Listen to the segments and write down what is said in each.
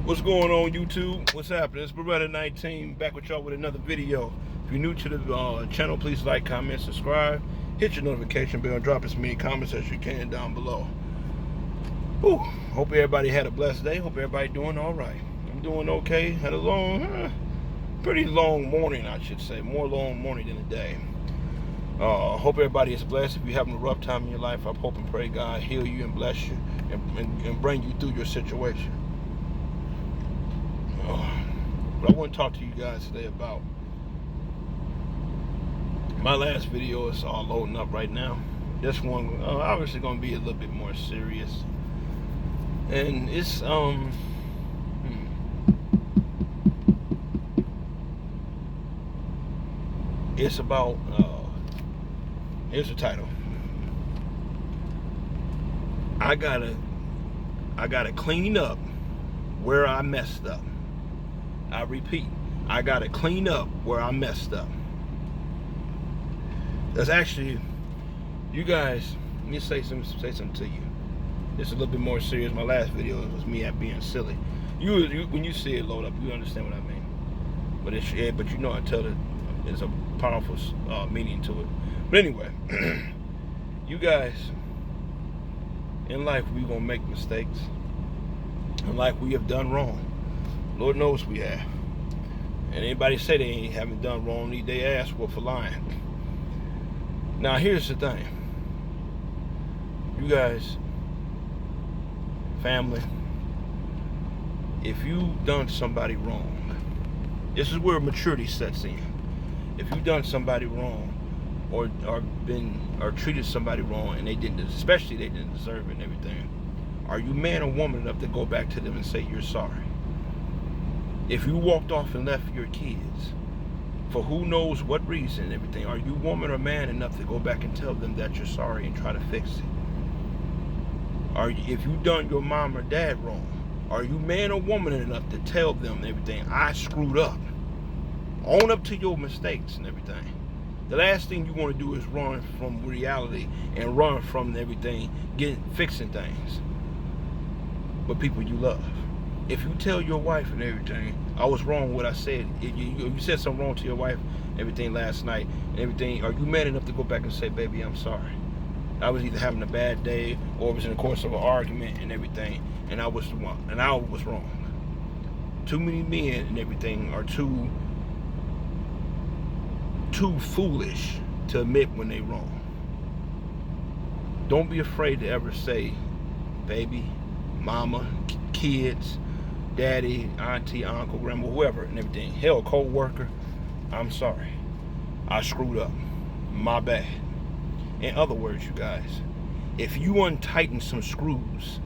What's going on, YouTube? What's happening? It's Beretta 19 back with y'all with another video. If you're new to the channel, please like, comment, subscribe, hit your notification bell, and drop as many comments as you can down below. Whew. Hope everybody had a blessed day. Hope everybody doing all right. I'm doing okay. Had a pretty long morning, I should say. More long morning than a day. Hope everybody is blessed. If you're having a rough time in your life, I hope and pray God heal you and bless you and bring you through your situation. But I want to talk to you guys today about my last video. Is all loading up right now. This one obviously going to be a little bit more serious, and it's it's about here's the title. I gotta clean up where I messed up. I repeat, I gotta clean up where I messed up. That's actually, you guys, let me say something to you. This is a little bit more serious. My last video was me at being silly. You when you see it load up, you understand what I mean. But but you know, I tell it, there's a powerful meaning to it. But anyway, you guys, in life we gonna make mistakes. In life we have done wrong. Lord knows we have. And anybody say they haven't done wrong, need they ask for lying. Now here's the thing. You guys, family, if you've done somebody wrong, this is where maturity sets in. If you've done somebody wrong or treated somebody wrong and they didn't deserve it and everything, are you man or woman enough to go back to them and say you're sorry? If you walked off and left your kids for who knows what reason and everything, are you woman or man enough to go back and tell them that you're sorry and try to fix it? If you done your mom or dad wrong, are you man or woman enough to tell them everything? I screwed up. Own up to your mistakes and everything. The last thing you want to do is run from reality and run from everything, fixing things. But people you love. If you tell your wife and everything, I was wrong what I said. If you said something wrong to your wife, everything last night and everything, are you man enough to go back and say, baby, I'm sorry? I was either having a bad day or it was in the course of an argument and everything, and I was wrong. Too many men and everything are too foolish to admit when they wrong. Don't be afraid to ever say, baby, mama, kids, daddy, auntie, uncle, grandma, whoever and everything. Hell, co-worker, I'm sorry. I screwed up. My bad. In other words, you guys, if you untighten some screws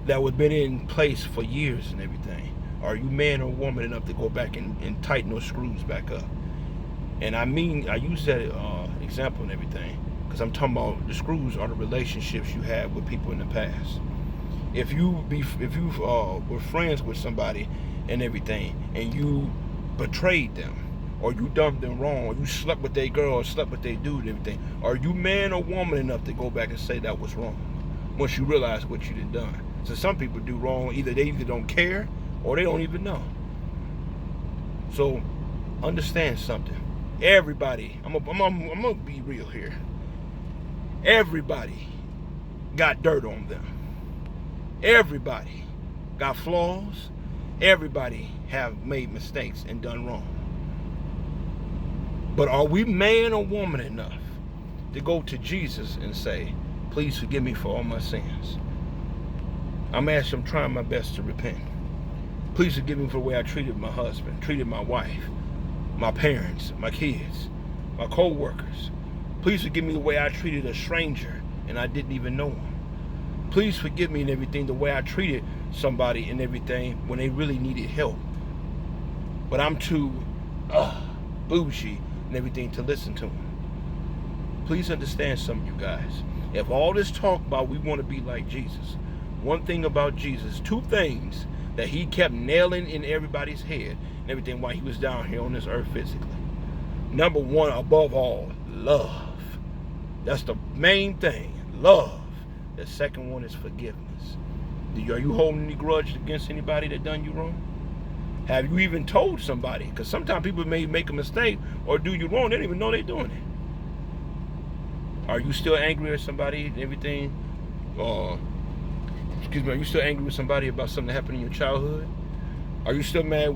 that would have been in place for years and everything, are you man or woman enough to go back and tighten those screws back up? And I use that example and everything because I'm talking about the screws are the relationships you had with people in the past. If you were friends with somebody and everything, and you betrayed them, or you done them wrong, or you slept with their girl, or slept with their dude and everything, are you man or woman enough to go back and say that was wrong once you realize what you done? So some people do wrong, they either don't care or they don't even know. So understand something. Everybody, I'm gonna be real here. Everybody got dirt on them. Everybody got flaws. Everybody have made mistakes and done wrong. But are we man or woman enough to go to Jesus and say, please forgive me for all my sins? I'm trying my best to repent. Please forgive me for the way I treated my husband, treated my wife, my parents, my kids, my co-workers. Please forgive me the way I treated a stranger and I didn't even know him. Please forgive me and everything the way I treated somebody and everything when they really needed help. But I'm too bougie and everything to listen to them. Please understand something, you guys. If all this talk about we want to be like Jesus, one thing about Jesus, two things that he kept nailing in everybody's head and everything while he was down here on this earth physically. Number one, above all, love. That's the main thing, love. The second one is forgiveness. Are you holding any grudge against anybody that done you wrong? Have you even told somebody? Because sometimes people may make a mistake or do you wrong, they don't even know they're doing it. Are you still angry at somebody and everything? Are you still angry with somebody about something that happened in your childhood? Are you still mad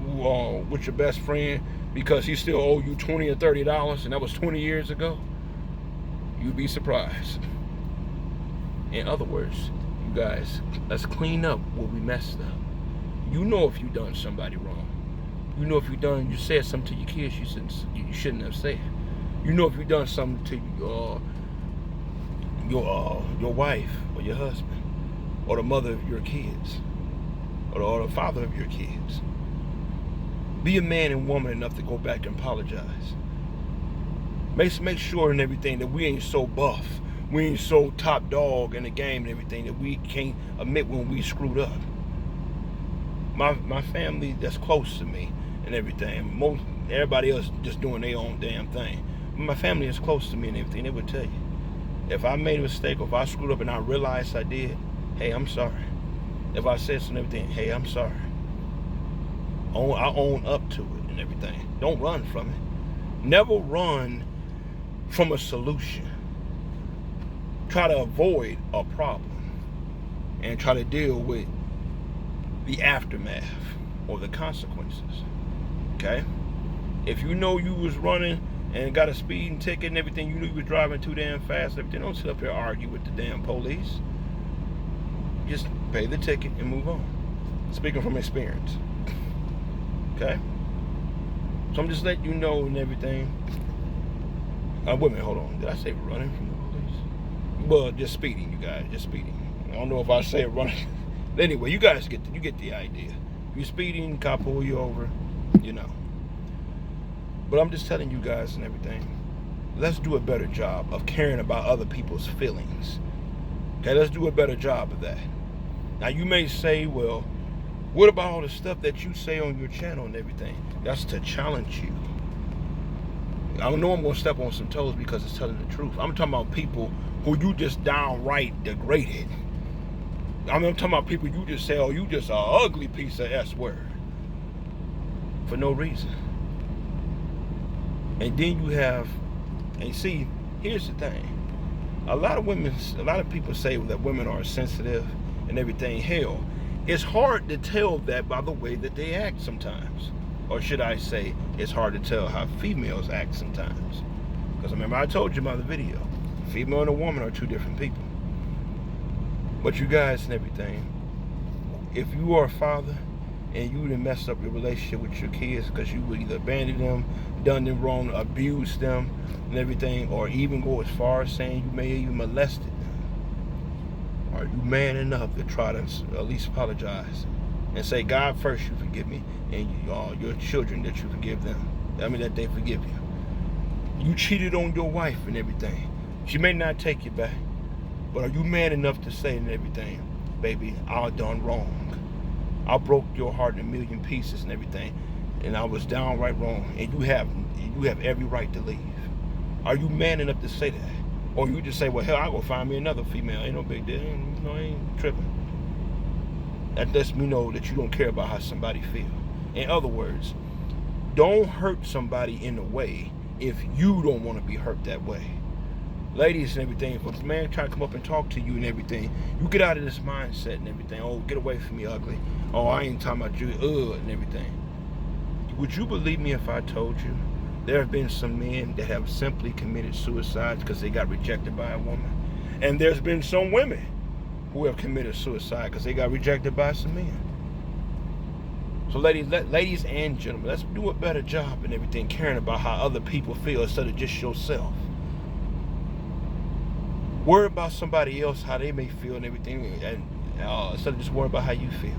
with your best friend because he still owe you $20 or $30 and that was 20 years ago? You'd be surprised. In other words, you guys, let's clean up what we messed up. You know if you done somebody wrong. You know if you said something to your kids you shouldn't have said. You know if you done something to your wife or your husband or the mother of your kids or the father of your kids. Be a man and woman enough to go back and apologize. Make sure and everything that we ain't so buff, we ain't so top dog in the game and everything that we can't admit when we screwed up. My family that's close to me and everything, everybody else just doing their own damn thing. My family is close to me and everything, they would tell you. If I made a mistake or if I screwed up and I realized I did, hey, I'm sorry. If I said something and everything, hey, I'm sorry. I own up to it and everything. Don't run from it. Never run from a solution. Try to avoid a problem and try to deal with the aftermath or the consequences. Okay? If you know you was running and got a speeding ticket and everything, you knew you was driving too damn fast and everything, don't sit up here and argue with the damn police. Just pay the ticket and move on. Speaking from experience. Okay? So I'm just letting you know and everything. Wait a minute, hold on. Did I say running from the police? Well, just speeding, you guys. Just speeding. I don't know if I say running. Anyway, you guys get the idea. If you're speeding, cop pull you over, you know. But I'm just telling you guys and everything. Let's do a better job of caring about other people's feelings. Okay, let's do a better job of that. Now you may say, well, what about all the stuff that you say on your channel and everything? That's to challenge you. I know I'm going to step on some toes because it's telling the truth. I'm talking about people who you just downright degraded. I'm talking about people you just say, oh, you just an ugly piece of S word. For no reason. And then you have, and see, here's the thing. A lot of people say that women are sensitive and everything. Hell, it's hard to tell that by the way that they act sometimes. Or should I say, it's hard to tell how females act sometimes. Because remember I told you about the video. A female and a woman are two different people. But you guys and everything, if you are a father and you done messed up your relationship with your kids because you either abandoned them, done them wrong, abused them and everything, or even go as far as saying you may even molested them, are you man enough to try to at least apologize and say, God first, you forgive me, and your children that you forgive them, that they forgive you. You cheated on your wife and everything. She may not take you back, but are you man enough to say and everything, baby, I done wrong. I broke your heart in a million pieces and everything, and I was downright wrong, and you have every right to leave. Are you man enough to say that? Or you just say, well, hell, I'll go find me another female. Ain't no big deal. I ain't tripping. That lets me know that you don't care about how somebody feels. In other words, don't hurt somebody in a way if you don't want to be hurt that way. Ladies and everything, if a man try to come up and talk to you and everything, you get out of this mindset and everything. Oh, get away from me, ugly. Oh, I ain't talking about you, and everything. Would you believe me if I told you there have been some men that have simply committed suicide because they got rejected by a woman? And there's been some women who have committed suicide because they got rejected by some men. So ladies and gentlemen, let's do a better job and everything, caring about how other people feel instead of just yourself. Worry about somebody else, how they may feel and everything, and instead of just worry about how you feel.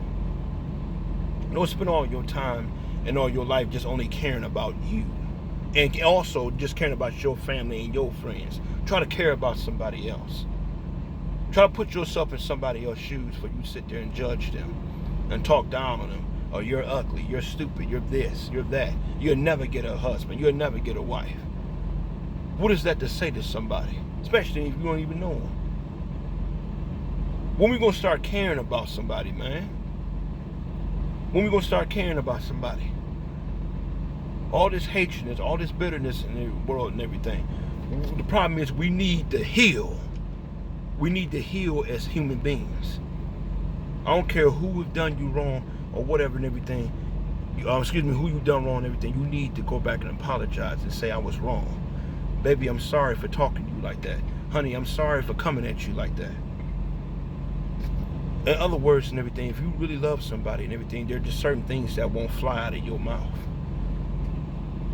Don't spend all your time and all your life just only caring about you. And also just caring about your family and your friends. Try to care about somebody else. Try to put yourself in somebody else's shoes before you sit there and judge them and talk down on them. Or you're ugly, you're stupid, you're this, you're that. You'll never get a husband, you'll never get a wife. What is that to say to somebody? Especially if you don't even know them. When we gonna start caring about somebody, man? When we gonna start caring about somebody? All this hatred, all this bitterness in the world and everything. The problem is we need to heal. We need to heal as human beings. I don't care who have done you wrong or whatever and everything. Who you done wrong and everything. You need to go back and apologize and say I was wrong. Baby, I'm sorry for talking to you like that. Honey, I'm sorry for coming at you like that. In other words and everything, if you really love somebody and everything, there are just certain things that won't fly out of your mouth.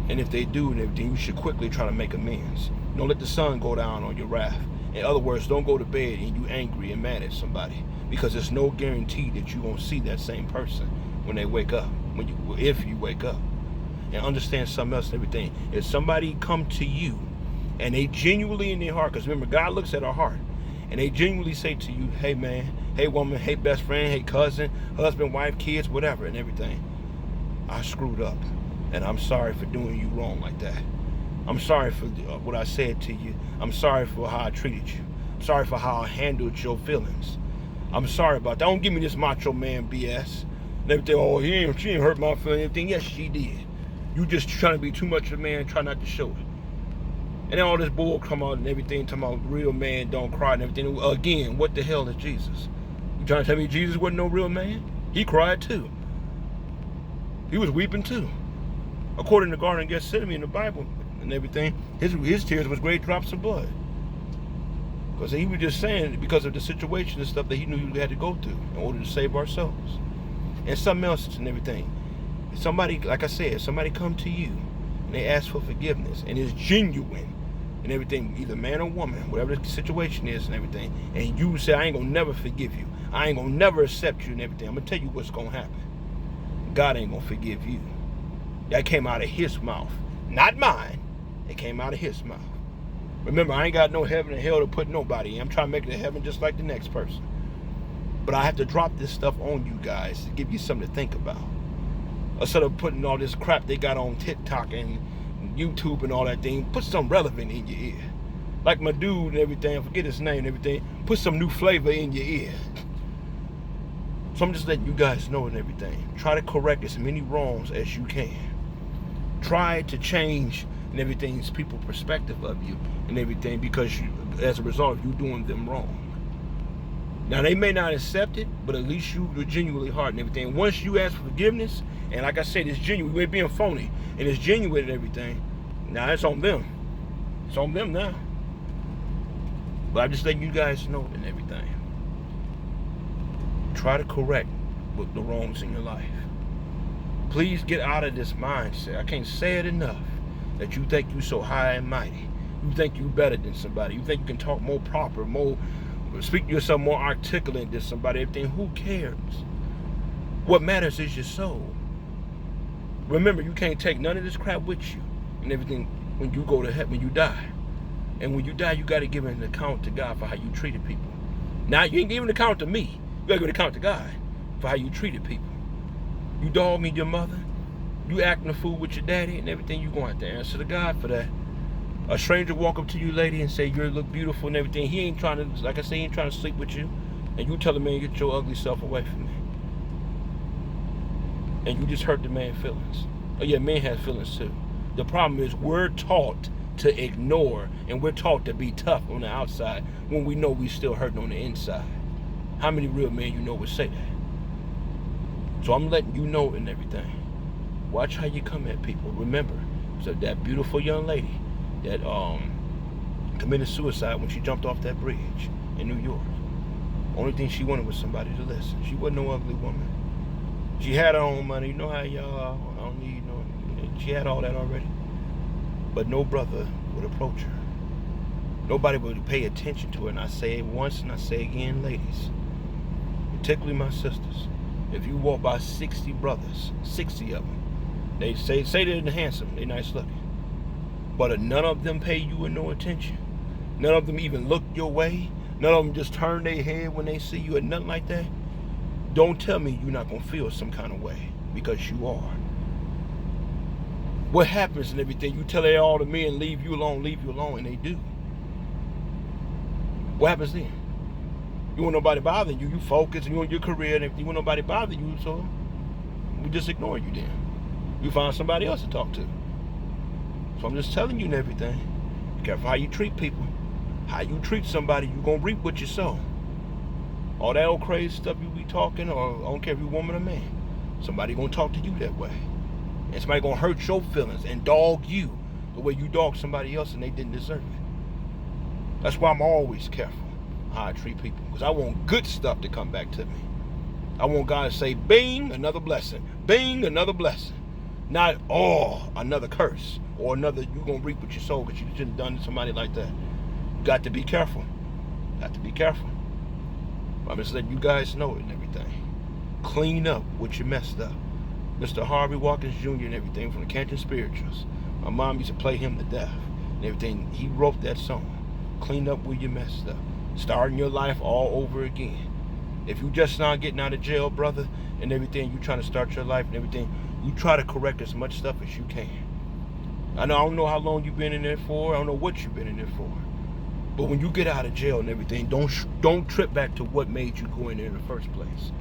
And if they do and everything, you should quickly try to make amends. Don't let the sun go down on your wrath. In other words, don't go to bed and you angry and mad at somebody, because there's no guarantee that you're going to see that same person when they wake up, if you wake up. And understand something else and everything. If somebody come to you and they genuinely in their heart, because remember, God looks at our heart, and they genuinely say to you, hey man, hey woman, hey best friend, hey cousin, husband, wife, kids, whatever and everything, I screwed up and I'm sorry for doing you wrong like that. I'm sorry for what I said to you. I'm sorry for how I treated you. I'm sorry for how I handled your feelings. I'm sorry about that. Don't give me this macho man BS and everything. Oh, she ain't hurt my feelings and everything. Yes, she did. You just trying to be too much of a man, try not to show it. And then all this bull come out and everything, talking about real man don't cry and everything. Again, what the hell is Jesus? You trying to tell me Jesus wasn't no real man? He cried too. He was weeping too. According to Garden of Gethsemane in the Bible and everything, his tears was great drops of blood. Because he was just saying, because of the situation and stuff that he knew he had to go through in order to save our souls. And something else and everything. Somebody, like I said, somebody come to you and they ask for forgiveness and it's genuine and everything, either man or woman, whatever the situation is and everything, and you say, I ain't gonna never forgive you, I ain't gonna never accept you and everything, I'm gonna tell you what's gonna happen. God ain't gonna forgive you. That came out of his mouth, not mine. It came out of his mouth. Remember, I ain't got no heaven and hell to put nobody in. I'm trying to make it to heaven just like the next person. But I have to drop this stuff on you guys to give you something to think about. Instead of putting all this crap they got on TikTok and YouTube and all that thing, put something relevant in your ear. Like my dude and everything, I forget his name and everything, put some new flavor in your ear. So I'm just letting you guys know and everything. Try to correct as many wrongs as you can. Try to change and everything's people's perspective of you and everything, because you, as a result of you doing them wrong. Now they may not accept it, but at least you were genuinely hard and everything. Once you ask for forgiveness, and like I said, it's genuine, we're being phony, and it's genuine and everything, now it's on them. It's on them now. But I'm just letting you guys know and everything. Try to correct the wrongs in your life. Please get out of this mindset. I can't say it enough. That you think you so high and mighty. You think you better than somebody. You think you can talk more proper, more, speak to yourself more articulate than somebody. Everything. Who cares? What matters is your soul. Remember, you can't take none of this crap with you and everything when you go to heaven, when you die. And when you die, you got to give an account to God for how you treated people. Now, you ain't giving an account to me. You got to give an account to God for how you treated people. You dog me your mother. You acting a fool with your daddy and everything, you going to have to answer to God for that. A stranger walk up to you, lady, and say you look beautiful and everything. He ain't trying to, like I say, he ain't trying to sleep with you. And you tell the man, get your ugly self away from me. And you just hurt the man's feelings. Oh yeah, man has feelings too. The problem is we're taught to ignore and we're taught to be tough on the outside when we know we still hurting on the inside. How many real men you know would say that? So I'm letting you know and everything. Watch how you come at people. Remember, so that beautiful young lady that committed suicide when she jumped off that bridge in New York. Only thing she wanted was somebody to listen. She wasn't no ugly woman. She had her own money. You know how y'all, I don't need no, she had all that already. But no brother would approach her. Nobody would pay attention to her. And I say it once and I say it again, ladies, particularly my sisters. If you walk by 60 brothers, 60 of them, they say they're handsome, they're nice looking. But none of them pay you no attention. None of them even look your way. None of them just turn their head when they see you or nothing like that. Don't tell me you're not going to feel some kind of way, because you are. What happens and everything, you tell all the men, leave you alone, and they do. What happens then? You want nobody bothering you. You focus and you on your career, and if you want nobody bothering you, so we just ignore you then. You find somebody else to talk to. So I'm just telling you and everything. Be careful how you treat people. How you treat somebody, you're going to reap what you sow. All that old crazy stuff you be talking, or I don't care if you're a woman or man, somebody going to talk to you that way. And somebody going to hurt your feelings and dog you the way you dog somebody else and they didn't deserve it. That's why I'm always careful how I treat people, because I want good stuff to come back to me. I want God to say, bing, another blessing. Bing, another blessing. Not, oh, another curse. Or another, you're going to reap what you sow because you shouldn't have done to somebody like that. You got to be careful. Got to be careful. I'm just letting you guys know it and everything. Clean up what you messed up. Mr. Harvey Watkins Jr. and everything from the Canton Spirituals. My mom used to play him to death and everything. He wrote that song. Clean up where you messed up. Starting your life all over again. If you just not getting out of jail, brother, and everything, you trying to start your life and everything, you try to correct as much stuff as you can. I don't know how long you've been in there for. I don't know what you've been in there for. But when you get out of jail and everything, don't trip back to what made you go in there in the first place.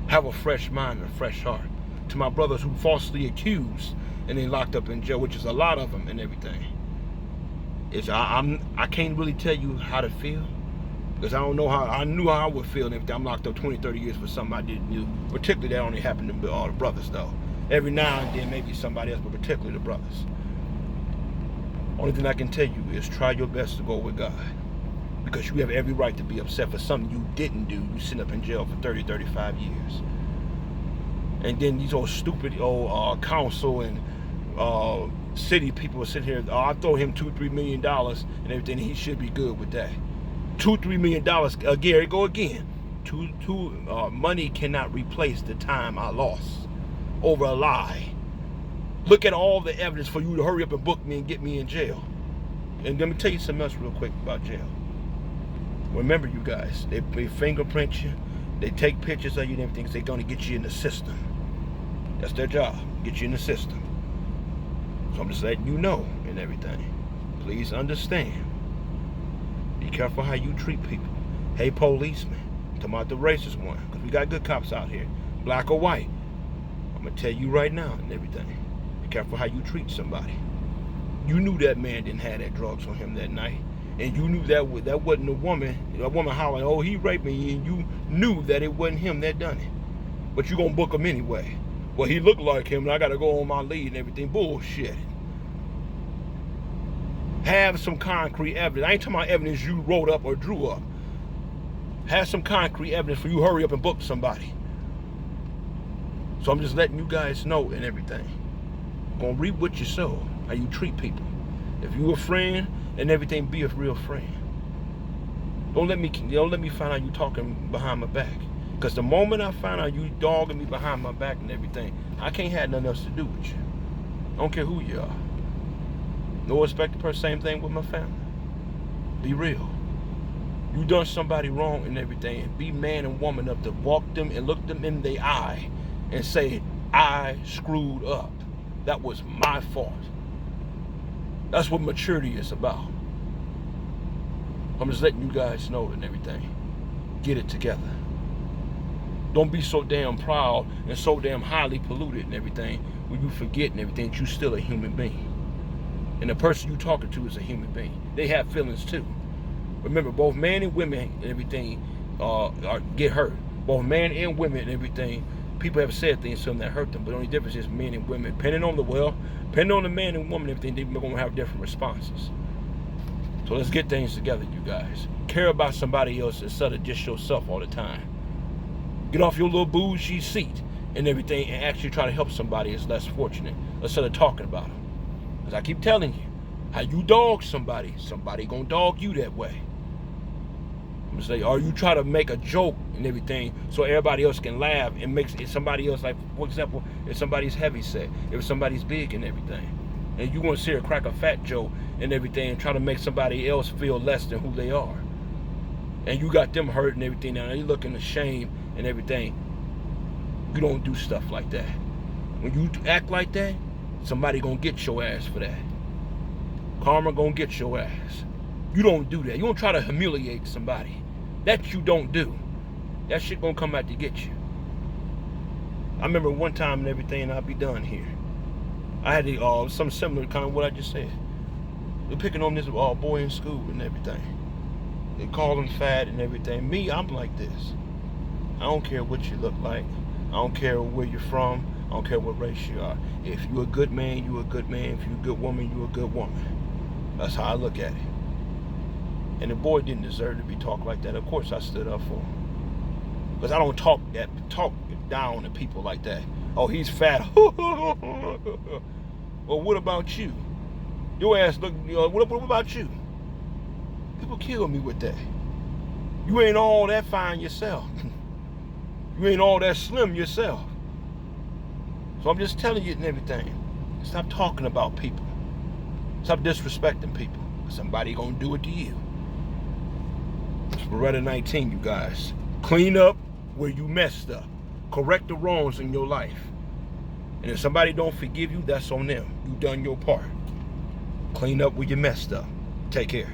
Have a fresh mind and a fresh heart. To my brothers who falsely accused and then locked up in jail, which is a lot of them and everything, I can't really tell you how to feel, because I don't know how. I knew how I would feel if I'm locked up 20, 30 years for something I didn't do. Particularly that only happened to all the brothers though. Every now and then maybe somebody else, but particularly the brothers. Only thing I can tell you is try your best to go with God, because you have every right to be upset for something you didn't do. You sitting up in jail for 30, 35 years. And then these old stupid old council and city people are sitting here, I throw him $2-3 million and everything, he should be good with that. $2-3 million, Gary, go again. Money cannot replace the time I lost over a lie. Look at all the evidence for you to hurry up and book me and get me in jail. And let me tell you something else real quick about jail. Remember, you guys, they fingerprint you, they take pictures of you and everything, because they're going to get you in the system. That's their job, get you in the system. So I'm just letting you know and everything. Please understand. Be careful how you treat people. Hey, policeman, I'm talking about the racist one, because we got good cops out here, black or white. I'm going to tell you right now and everything. Be careful how you treat somebody. You knew that man didn't have that drugs on him that night. And you knew that wasn't a woman hollering, oh, he raped me, and you knew that it wasn't him that done it. But you gonna book him anyway. Well, he looked like him, and I gotta go on my lead and everything. Bullshit. Have some concrete evidence. I ain't talking about evidence you wrote up or drew up. Have some concrete evidence for you hurry up and book somebody. So I'm just letting you guys know and everything. Gonna reap what you sow, how you treat people. If you a friend and everything, be a real friend. Don't let me find out you talking behind my back. Because the moment I find out you dogging me behind my back and everything, I can't have nothing else to do with you. I don't care who you are. No respect to person, same thing with my family. Be real. You done somebody wrong and everything, be man and woman up to walk them and look them in their eye and say, I screwed up. That was my fault. That's what maturity is about. I'm just letting you guys know and everything. Get it together. Don't be so damn proud and so damn highly polluted and everything when you forget and everything that you're still a human being. And the person you're talking to is a human being. They have feelings too. Remember, both men and women and everything get hurt. Both men and women and everything, people have said things to them that hurt them, but the only difference is men and women. Depending on the man and woman and everything, they're going to have different responses. So let's get things together, you guys. Care about somebody else instead of just yourself all the time. Get off your little bougie seat and everything and actually try to help somebody that's less fortunate instead of talking about them. Because I keep telling you, how you dog somebody gonna dog you that way. I'm gonna say, or you try to make a joke and everything so everybody else can laugh and makes somebody else, like, for example, if somebody's heavy set, if somebody's big and everything, and you want to see her crack a fat joke and everything and try to make somebody else feel less than who they are. And you got them hurt and everything, now you looking ashamed and everything. You don't do stuff like that. When you act like that, somebody gonna get your ass for that. Karma gonna get your ass. You don't do that. You don't try to humiliate somebody. That you don't do. That shit gonna come out to get you. I remember one time and everything, I'll be done here. I had something similar to kind of what I just said. They're picking on this boy in school and everything. They call him fat and everything. Me, I'm like this. I don't care what you look like. I don't care where you're from. I don't care what race you are. If you're a good man, you're a good man. If you're a good woman, you're a good woman. That's how I look at it. And the boy didn't deserve to be talked like that. Of course I stood up for him. Because I don't talk down to people like that. Oh, he's fat. Well, what about you? Your ass look, what about you? People kill me with that. You ain't all that fine yourself. You ain't all that slim yourself. So I'm just telling you and everything. Stop talking about people. Stop disrespecting people. Somebody gonna do it to you. It's Beretta 19, you guys. Clean up where you messed up. Correct the wrongs in your life. And if somebody don't forgive you, that's on them. You done your part. Clean up where you messed up. Take care.